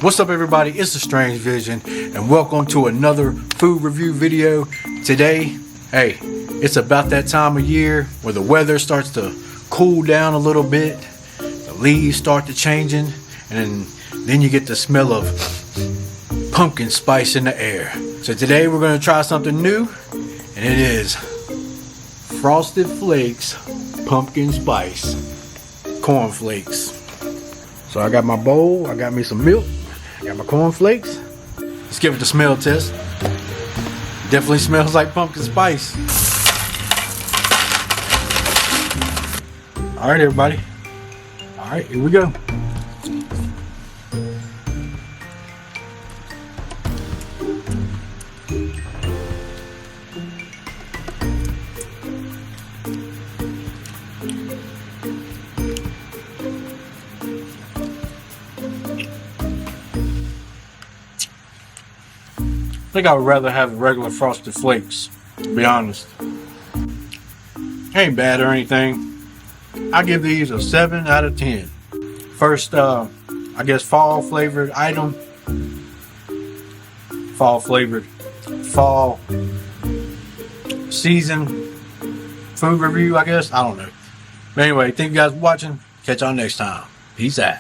What's up everybody, it's The Strange Vision and welcome to another food review video. Today, hey, it's about that time of year where the weather starts to cool down a little bit, the leaves start to changing, and then you get the smell of pumpkin spice in the air. So today we're going to try something new, and it is Frosted Flakes pumpkin spice corn flakes. So I got my bowl, I got me some milk, I got my corn flakes. Let's give it a smell test. Definitely smells like pumpkin spice. All right, everybody. All right, here we go. I think I would rather have regular Frosted Flakes, to be honest. Ain't bad or anything. I give these a 7 out of 10. First, I guess fall flavored item. Fall season food review, I guess. I don't know. But anyway, thank you guys for watching. Catch y'all next time. Peace out.